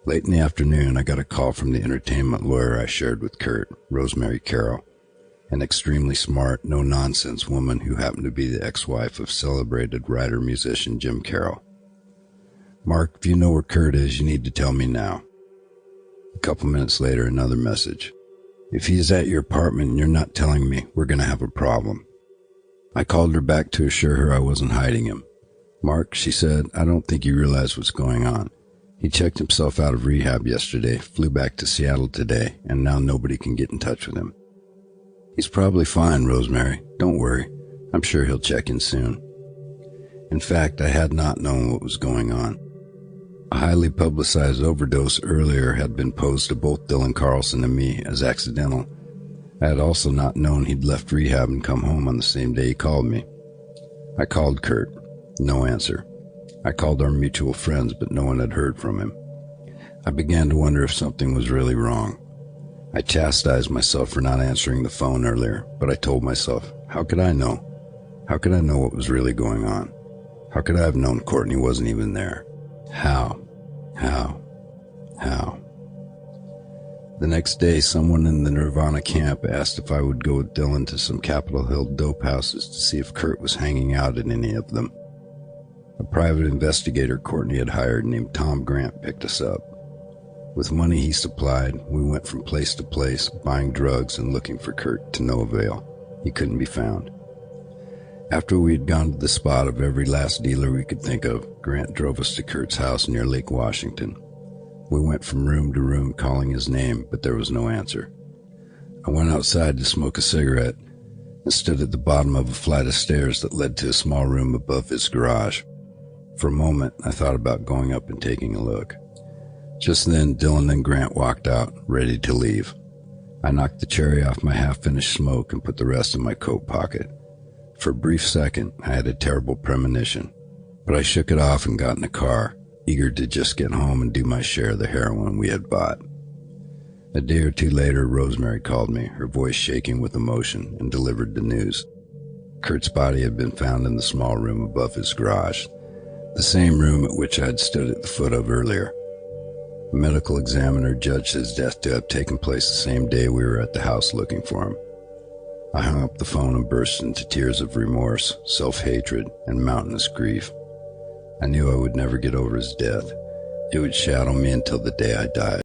Late in the afternoon, I got a call from the entertainment lawyer I shared with Kurt, Rosemary Carroll, an extremely smart, no-nonsense woman who happened to be the ex-wife of celebrated writer-musician Jim Carroll. "Mark, if you know where Kurt is, you need to tell me now." A couple minutes later, another message. "If he is at your apartment and you're not telling me, we're going to have a problem." I called her back to assure her I wasn't hiding him. "Mark," she said, "I don't think you realize what's going on. He checked himself out of rehab yesterday, flew back to Seattle today, and now nobody can get in touch with him." "He's probably fine, Rosemary. Don't worry. I'm sure he'll check in soon." In fact, I had not known what was going on. A highly publicized overdose earlier had been posed to both Dylan Carlson and me as accidental. I had also not known he'd left rehab and come home on the same day he called me. I called Kurt. No answer. I called our mutual friends, but no one had heard from him. I began to wonder if something was really wrong. I chastised myself for not answering the phone earlier, but I told myself, how could I know? How could I know what was really going on? How could I have known Courtney wasn't even there? How? The next day, someone in the Nirvana camp asked if I would go with Dylan to some Capitol Hill dope houses to see if Kurt was hanging out in any of them. A private investigator Courtney had hired named Tom Grant picked us up. With money he supplied, we went from place to place, buying drugs and looking for Kurt to no avail. He couldn't be found. After we had gone to the spot of every last dealer we could think of, Grant drove us to Kurt's house near Lake Washington. We went from room to room calling his name, but there was no answer. I went outside to smoke a cigarette and stood at the bottom of a flight of stairs that led to a small room above his garage. For a moment, I thought about going up and taking a look. Just then, Dylan and Grant walked out, ready to leave. I knocked the cherry off my half-finished smoke and put the rest in my coat pocket. For a brief second, I had a terrible premonition, but I shook it off and got in the car, eager to just get home and do my share of the heroin we had bought. A day or two later, Rosemary called me, her voice shaking with emotion, and delivered the news. Kurt's body had been found in the small room above his garage, the same room at which I had stood at the foot of earlier. A medical examiner judged his death to have taken place the same day we were at the house looking for him. I hung up the phone and burst into tears of remorse, self-hatred, and mountainous grief. I knew I would never get over his death. It would shadow me until the day I died.